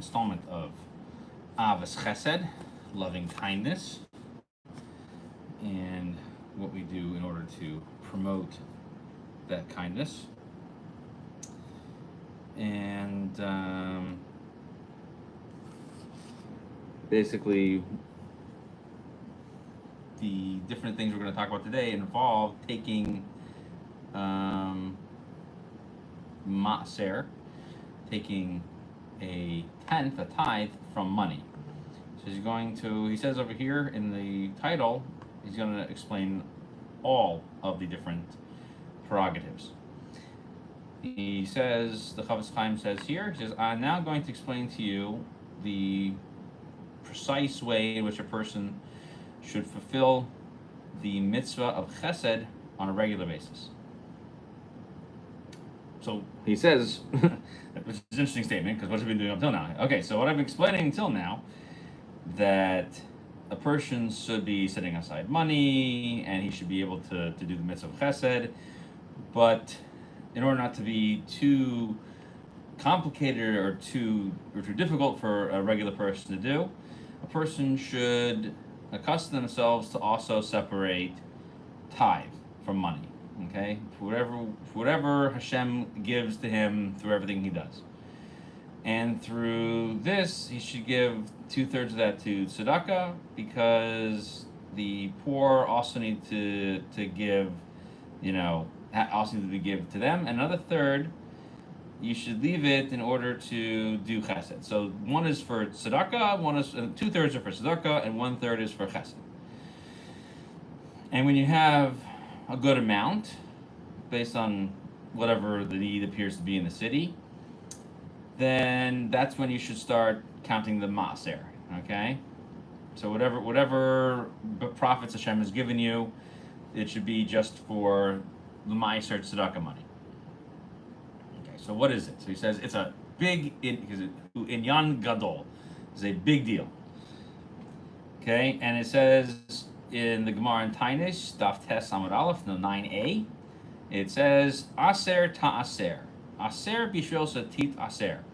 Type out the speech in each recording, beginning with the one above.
installment of Ahavas Chesed, loving kindness, and what we do in order to promote that kindness. And basically, the different things we're going to talk about today involve taking maaser, taking a tenth, a tithe, from money. So he says over here in the title, he's going to explain all of the different prerogatives. He says, the Ahavas Chaim says here, he says, I'm now going to explain to you the precise way in which a person should fulfill the mitzvah of chesed on a regular basis. So he says, which is an interesting statement, because what have we been doing up till now? Okay, so what I've been explaining until now, that a person should be setting aside money, and he should be able to do the mitzvah of chesed, but in order not to be too complicated or too difficult for a regular person to do, a person should accustom themselves to also separate tithe from money. Okay, for whatever Hashem gives to him through everything he does, and through this he should give 2/3 of that to tzedakah, because the poor also need to give, also need to be given to them, and another third you should leave it in order to do chesed. So one is for tzedakah, 2/3 are for tzedakah, and 1/3 is for chesed. And when you have a good amount, based on whatever the need appears to be in the city, then that's when you should start counting the maaser. Okay, so whatever profits Hashem has given you, it should be just for the maaser tzedakah money. Okay, so what is it? So he says it's a big inyan gadol. It's a big deal. Okay, and it says in the Gemara in Tainish, Daf Tes Amud Aleph, 9a, it says aser ta'aser, aser bishvil satit aser.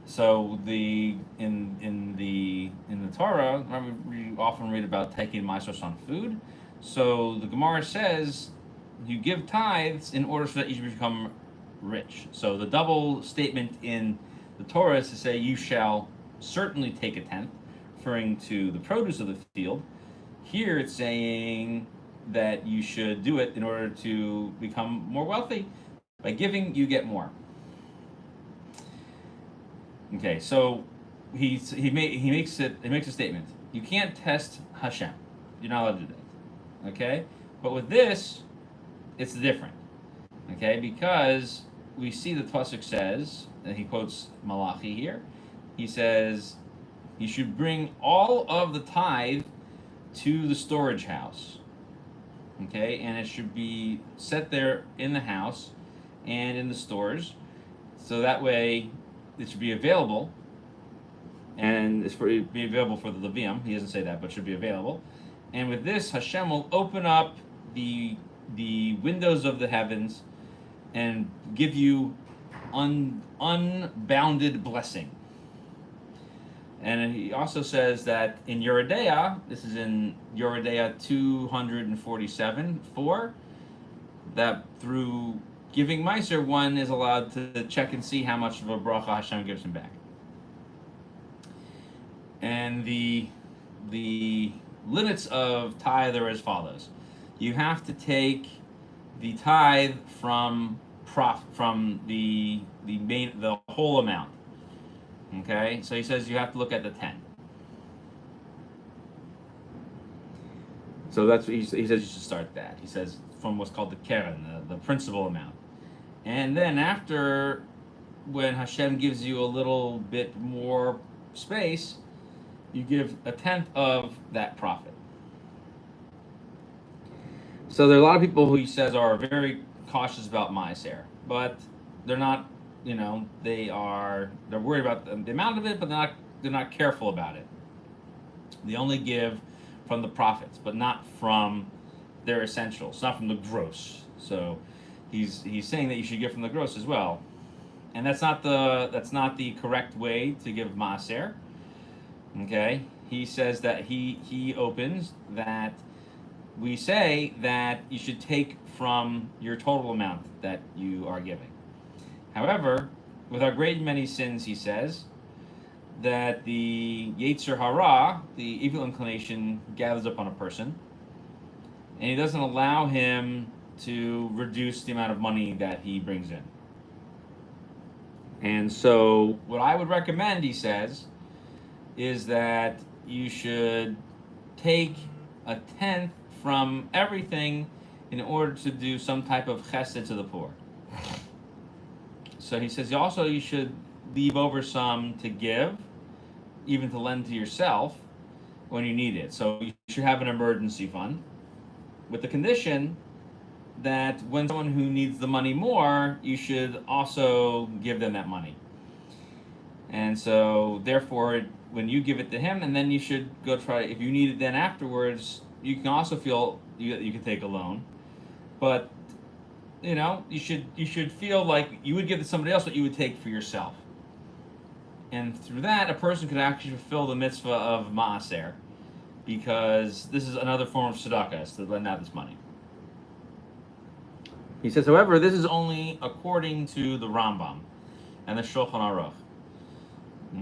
So in the Torah, we often read about taking maaser on food. So the Gemara says you give tithes in order so that you should become rich. So the double statement in the Torah is to say you shall certainly take a tenth, referring to the produce of the field. Here it's saying that you should do it in order to become more wealthy. By giving, you get more. Okay, so he makes a statement. You can't test Hashem. You're not allowed to do that. Okay, but with this, it's different. Okay, because we see the pasuk says, and he quotes Malachi here. He says you should bring all of the tithe to the storage house. Okay, and it should be set there in the house and in the stores, so that way it should be available, and be available for the Levium. He doesn't say that, but should be available. And with this, Hashem will open up the windows of the heavens and give you unbounded blessing. And he also says that in Yeridea, this is in Yeridea 247:4, that through giving Meiser, one is allowed to check and see how much of a bracha Hashem gives him back. And the limits of tithe are as follows: you have to take the tithe from the whole amount. Okay, so he says you have to look at the 10. So that's what he says you should start that. He says from what's called the keren, the principal amount. And then after, when Hashem gives you a little bit more space, you give a tenth of that profit. So there are a lot of people who he says are very cautious about maaser, but they're not. They're worried about the amount of it, but they're not careful about it. They only give from the profits, but not from their essentials, not from the gross. So he's saying that you should give from the gross as well. and that's not the correct way to give maaser. Okay, he says that he opens that we say that you should take from your total amount that you are giving. However, with our great many sins, he says that the Yetzer Hara, the evil inclination, gathers up on a person, and he doesn't allow him to reduce the amount of money that he brings in. And so, what I would recommend, he says, is that you should take a tenth from everything in order to do some type of chesed to the poor. So he says also you should leave over some to give, even to lend to yourself when you need it. So you should have an emergency fund with the condition that when someone who needs the money more, you should also give them that money. And so therefore, when you give it to him, and then you should go try, if you need it then afterwards, you can also feel you can take a loan. But you should feel like you would give to somebody else what you would take for yourself. And through that, a person could actually fulfill the mitzvah of maaser, because this is another form of tzedakah, is to lend out this money. He says, however, this is only according to the Rambam and the Shulchan Aruch.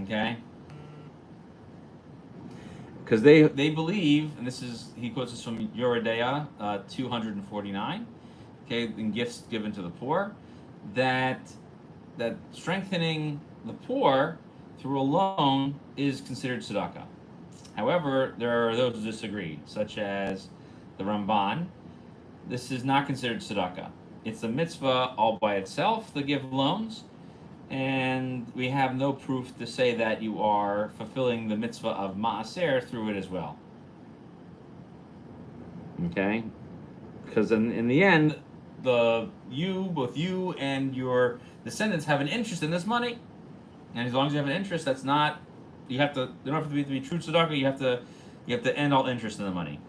Okay? Because they believe, and this is, he quotes this from Yoredeah 249, okay, in gifts given to the poor, that strengthening the poor through a loan is considered tzedakah. However, there are those who disagree, such as the Ramban. This is not considered tzedakah. It's a mitzvah all by itself to give loans, and we have no proof to say that you are fulfilling the mitzvah of maaser through it as well. Okay? Because in the end, both you and your descendants have an interest in this money, and as long as you have an interest, they don't have to be true tzedakah. You have to end all interest in the money.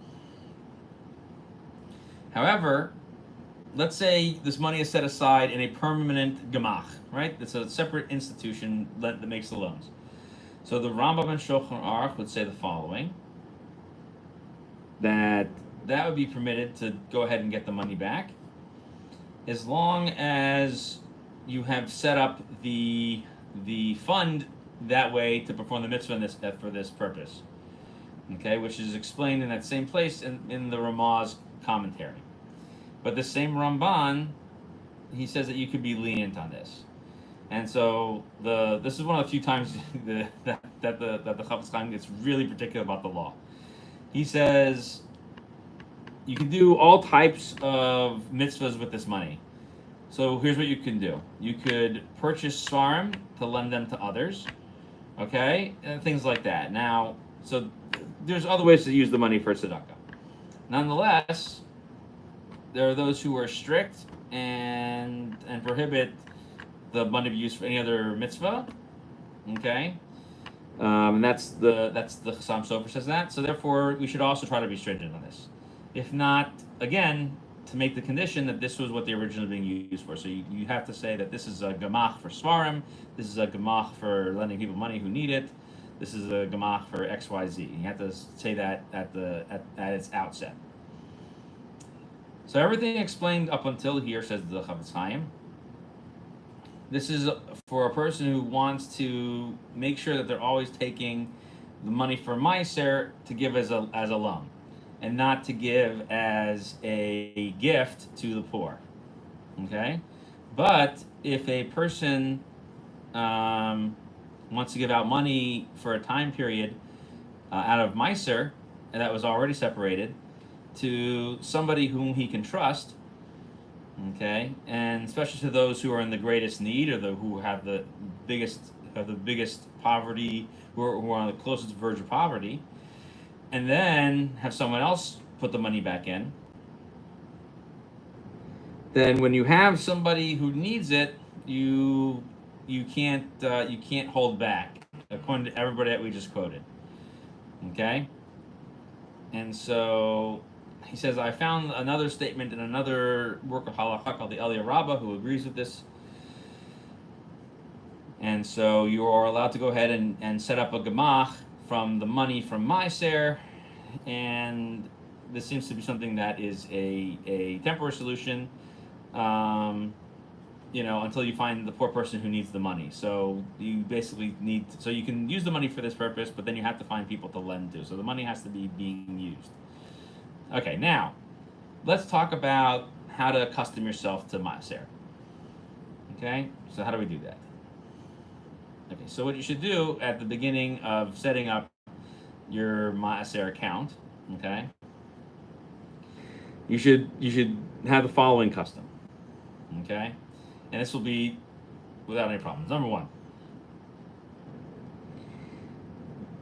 However, let's say this money is set aside in a permanent gemach, right? It's a separate institution that makes the loans. So the Rambam and Shulchan Aruch would say the following: that would be permitted to go ahead and get the money back, as long as you have set up the fund that way to perform the mitzvah for this purpose. Okay, which is explained in that same place in the Ramah's commentary. But the same Ramban, he says that you could be lenient on this. And so this is one of the few times that the Ahavas Chaim gets really particular about the law. He says you can do all types of mitzvahs with this money. So here's what you can do. You could purchase svarim to lend them to others, okay? And things like that. Now, so there's other ways to use the money for tzedakah. Nonetheless, there are those who are strict and prohibit the money to be used for any other mitzvah, okay? And that's the Chassam Sofer says that. So therefore, we should also try to be stringent on this. If not, again, to make the condition that this was what they originally being used for. So you have to say that this is a gemach for svarim, this is a gemach for lending people money who need it, this is a gemach for XYZ. You have to say that at its outset. So everything explained up until here, says the Ahavas Chaim, this is for a person who wants to make sure that they're always taking the money for maaser to give as a loan, and not to give as a gift to the poor. Okay? But if a person wants to give out money for a time period out of maaser, and that was already separated, to somebody whom he can trust, okay, and especially to those who are in the greatest need, or who have the biggest poverty, who are on the closest verge of poverty, and then have someone else put the money back in, then when you have somebody who needs it, you can't hold back, according to everybody that we just quoted. Okay? And so he says, I found another statement in another work of halakha called the Eliyah Rabbah, who agrees with this. And so you are allowed to go ahead and set up a gemach from the money from Maaser, and this seems to be something that is a temporary solution, until you find the poor person who needs the money. So you basically so you can use the money for this purpose, but then you have to find people to lend to. So the money has to be being used. Okay, now let's talk about how to accustom yourself to Maaser. Okay, so how do we do that? Okay, so what you should do at the beginning of setting up your Maaser account, okay, you should have the following custom, okay, and this will be without any problems. Number one,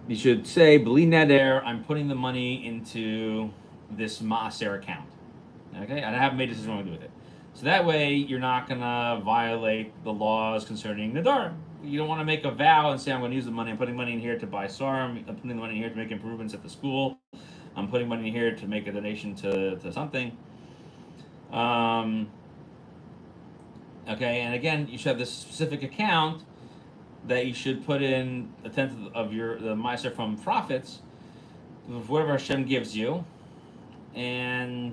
you should say, "B'li neder, I'm putting the money into this Maaser account," okay, and I haven't made a decision what to do with it. So that way, you're not gonna violate the laws concerning Nadar. You don't want to make a vow and say, "I'm going to use the money. I'm putting money in here to buy SARM. I'm putting the money in here to make improvements at the school. I'm putting money in here to make a donation to something." Okay, and again, you should have this specific account that you should put in a tenth of the Maaser from profits, whatever Hashem gives you, and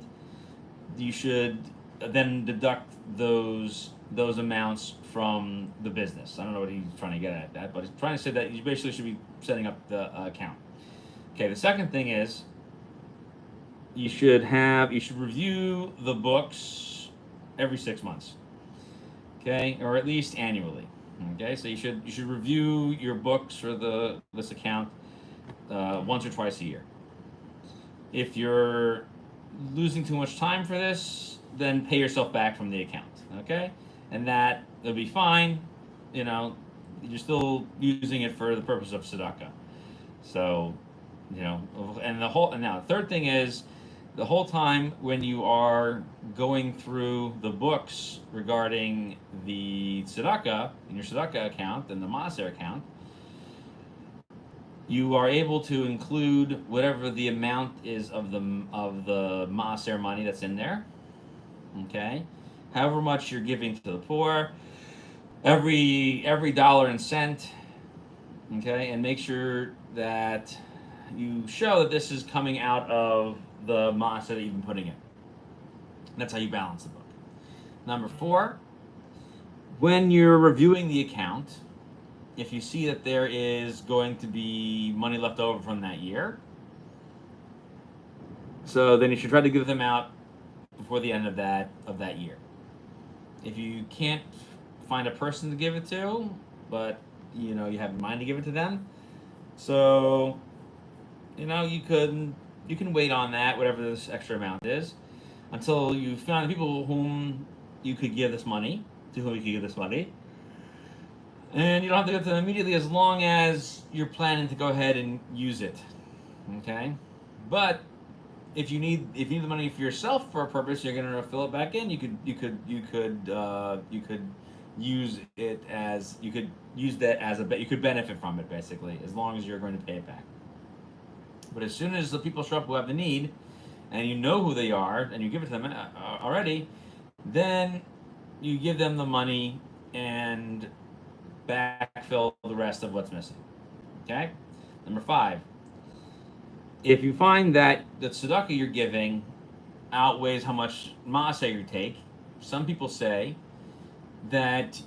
you should then deduct those amounts from the business. I don't know what he's trying to get at that, but he's trying to say that you basically should be setting up the account. Okay, the second thing is you should review the books every 6 months. Okay, or at least annually. Okay, so you should review your books for this account once or twice a year. If you're losing too much time for this, then pay yourself back from the account. Okay, and that'll be fine. You're still using it for the purpose of tzedakah. So, and now the third thing is, the whole time when you are going through the books regarding the tzedakah in your tzedakah account and the Maaser account, you are able to include whatever the amount is of the Maaser money that's in there. Okay, however much you're giving to the poor, every dollar and cent. Okay, and make sure that you show that this is coming out of the Maaser that you've been putting in. That's how you balance the book. Number 4, when you're reviewing the account, if you see that there is going to be money left over from that year, so then you should try to give them out before the end of that year. If you can't find a person to give it to, but you have in mind to give it to them, so you can wait on that, whatever this extra amount is, until you find the people whom you could give this money to, and you don't have to give it to them immediately, as long as you're planning to go ahead and use it. Okay, but if you need the money for yourself for a purpose, you're going to fill it back in. You could use it as you could benefit from it, basically, as long as you're going to pay it back. But as soon as the people show up who have the need, and you know who they are, and you give it to them already, then you give them the money and backfill the rest of what's missing. Okay? Number 5. If you find that the tzedakah you're giving outweighs how much maaser you take, some people say that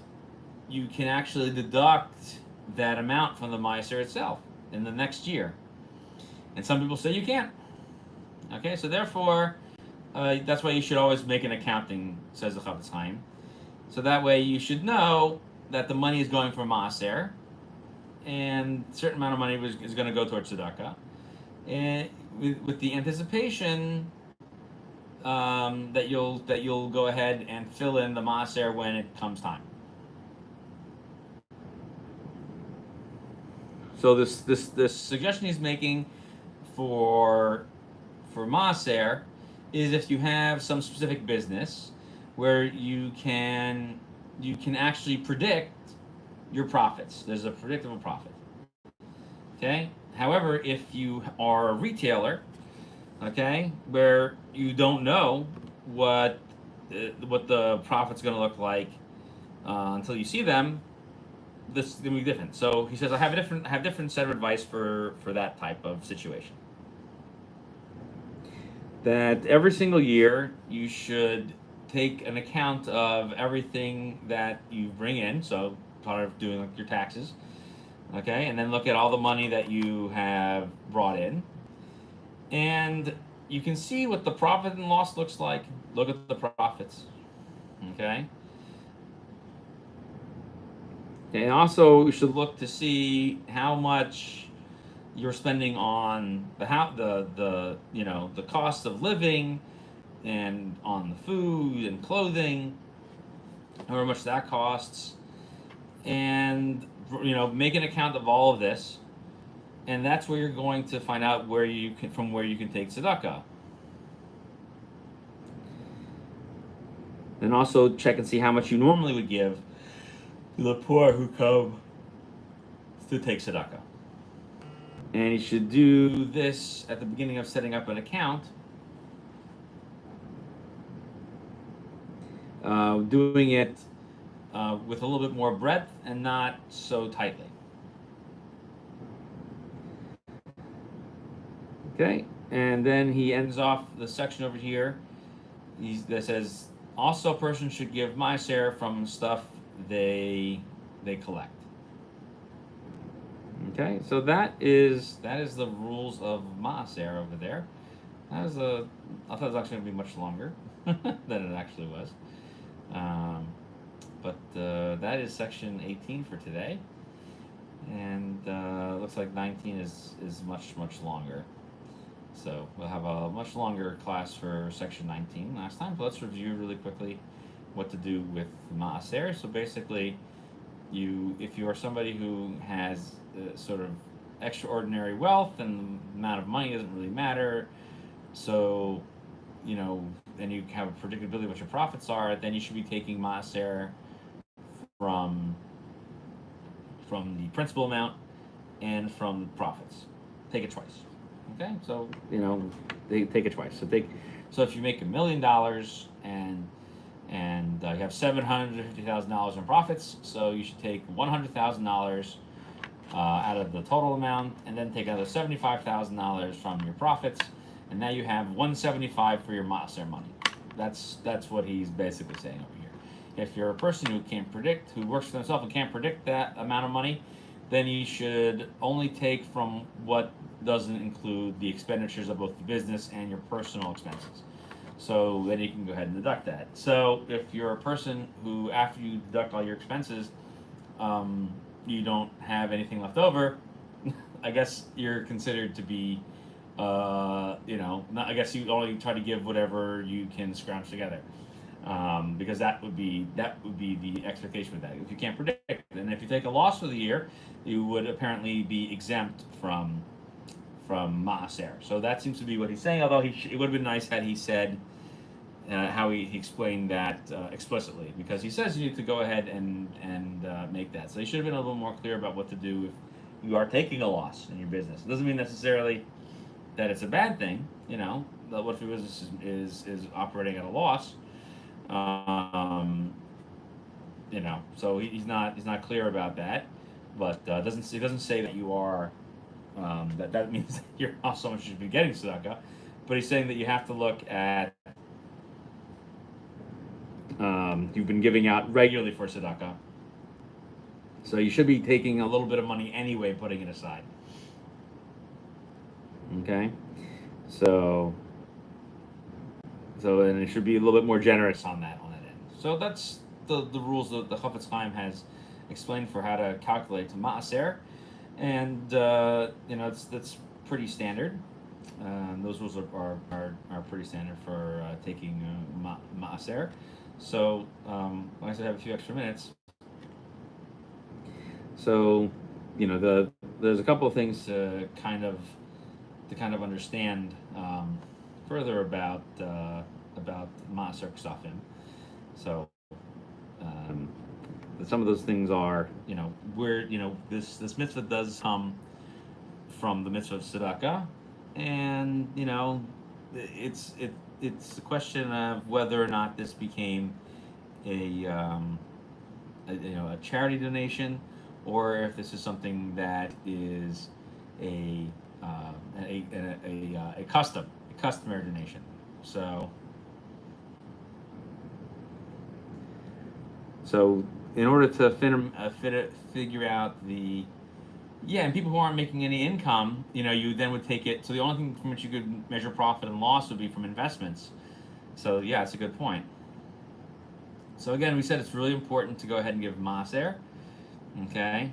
you can actually deduct that amount from the maaser itself in the next year. And some people say you can't. Okay, so therefore, that's why you should always make an accounting, says the Ahavas Chaim. So that way you should know that the money is going for maaser, and a certain amount of money is going to go towards tzedakah, and with the anticipation that you'll go ahead and fill in the maaser when it comes time. So this suggestion he's making for maaser is if you have some specific business where you can actually predict your profits. There's a predictable profit. Okay. However, if you are a retailer, okay, where you don't know what the profit's going to look like until you see them, this is gonna be different. So he says, I have different set of advice for that type of situation. That every single year you should take an account of everything that you bring in. So part of doing like your taxes, okay, and then look at all the money that you have brought in, and you can see what the profit and loss looks like. Look at the profits, okay. And also, you should look to see how much you're spending on the cost of living, and on the food and clothing, however much that costs, and make an account of all of this, and that's where you're going to find out where you can take tzedakah. And also check and see how much you normally would give to the poor who come to take tzedakah. And you should do this at the beginning of setting up an account, doing it with a little bit more breadth and not so tightly. Okay, and then he ends off the section over here. That says, also a person should give maaser from stuff they collect. Okay, so that is the rules of maaser over there. I thought it was actually going to be much longer than it actually was. But that is section 18 for today, and looks like 19 is much longer. So we'll have a much longer class for section 19 last time. But let's review really quickly what to do with maaser. So basically, if you are somebody who has sort of extraordinary wealth and the amount of money doesn't really matter, so and you have a predictability what your profits are, then you should be taking maaser from the principal amount and from profits. Take it twice. Okay, so they take it twice. So if you make $1 million and you have $750,000 in profits, so you should take $100,000 out of the total amount, and then take another $75,000 from your profits, and now you have $175 for your maaser money. That's what he's basically saying over here. If you're a person who works for themselves and can't predict that amount of money, then you should only take from what doesn't include the expenditures of both the business and your personal expenses. So then you can go ahead and deduct that. So if you're a person who, after you deduct all your expenses, you don't have anything left over, I guess you're considered to be, I guess you only try to give whatever you can scrounge together. Because that would be the expectation with that. If you can't predict, and if you take a loss for the year, you would apparently be exempt from maaser. So that seems to be what he's saying. Although it would have been nice had he said how he explained that explicitly, because he says you need to go ahead and make that. So he should have been a little more clear about what to do if you are taking a loss in your business. It doesn't mean necessarily that it's a bad thing. What if your business is operating at a loss? So he's not clear about that, but it doesn't say that you are that means that you're also someone who should be getting tzedakah, but he's saying that you have to look at you've been giving out regularly for tzedakah, so you should be taking a little bit of money anyway, putting it aside. Okay, so then it should be a little bit more generous on that end. So that's the rules that the Ahavas Chaim has explained for how to calculate maaser, and that's pretty standard. Those rules are pretty standard for taking maaser. So like I said, I have a few extra minutes. So there's a couple of things to kind of understand further about maaser ksafim. So some of those things are where this mitzvah does come from the mitzvah of tzedakah, and it's a question of whether or not this became a charity donation, or if this is something that is a customary donation. So in order to figure out the and people who aren't making any income, you then would take it. So the only thing from which you could measure profit and loss would be from investments. So yeah, it's a good point. So again, we said it's really important to go ahead and give maser, okay?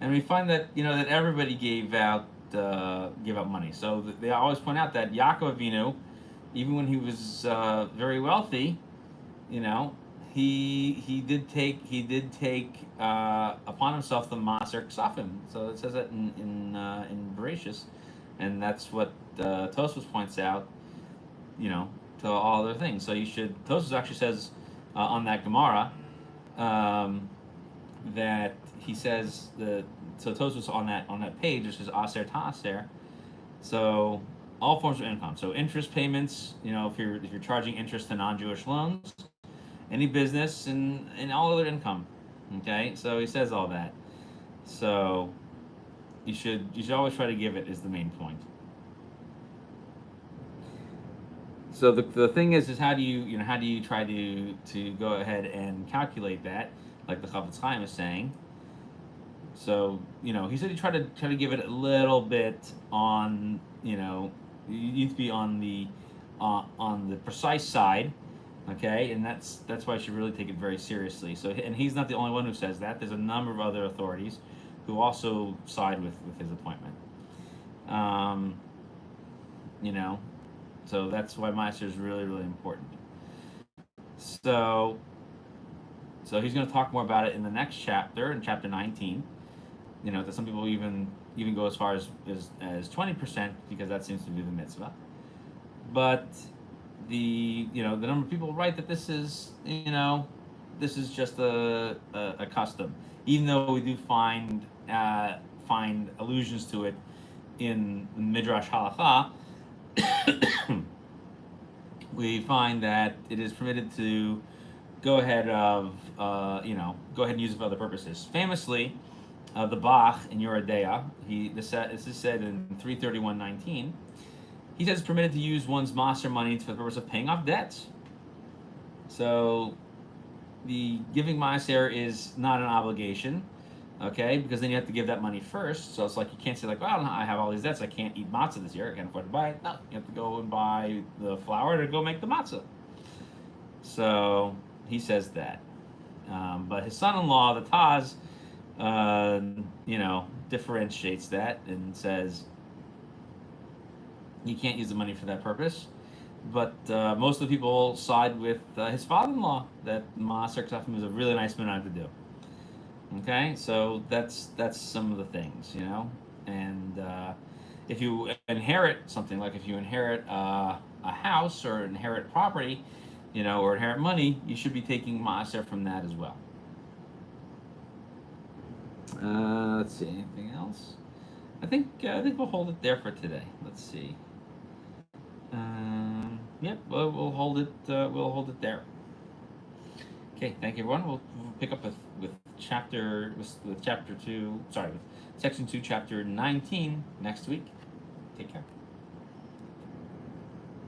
And we find that that everybody gave out money. So they always point out that Yaakov Avinu, even when he was very wealthy, he did take upon himself the maser ksafim. So it says that in Bereshis, and that's what Tosfos points out. To all other things. So Tosfos actually says on that Gemara that he says so Tosfos on that page it says aser ta'aser. So all forms of income. So interest payments. If you're charging interest to non-Jewish loans, any business and all other income. Okay, so he says all that. So you should always try to give it is the main point. So the thing is how do you try to go ahead and calculate that, like the Ahavas Chaim is saying. So he said he try to give it a little bit on you need to be on the precise side, okay, and that's why you should really take it very seriously. So and he's not the only one who says that. There's a number of other authorities who also side with his appointment. So that's why Meister is really, really important. So he's going to talk more about it in the next chapter, in chapter 19. That some people even go as far as 20%, because that seems to be the mitzvah. But the number of people write that this is just a custom, even though we do find allusions to it in Midrash Halacha. We find that it is permitted to go ahead and use it for other purposes. Famously, the Bach in Yoredeya, this is said in 331:19. He says it's permitted to use one's maser money for the purpose of paying off debts. So the giving maser is not an obligation. Okay, because then you have to give that money first. So it's like you can't say like, well, I have all these debts, I can't eat matzah this year, I can't afford to buy it. No, you have to go and buy the flour to go make the matzah. So he says that. But his son-in-law, the Taz, differentiates that and says you can't use the money for that purpose. But most of the people side with his father-in-law that Maaser Ksafim is a really nice minhag to do. Okay, so that's some of the things, and if you inherit something, like if you inherit a house or inherit property, or inherit money, you should be taking maaser from that as well. Let's see, anything else? I think we'll hold it there for today. Let's see. Yep, we'll hold it. We'll hold it there. Okay, thank you, everyone. We'll pick up with chapter 2. Sorry, with section 2, chapter 19 next week. Take care.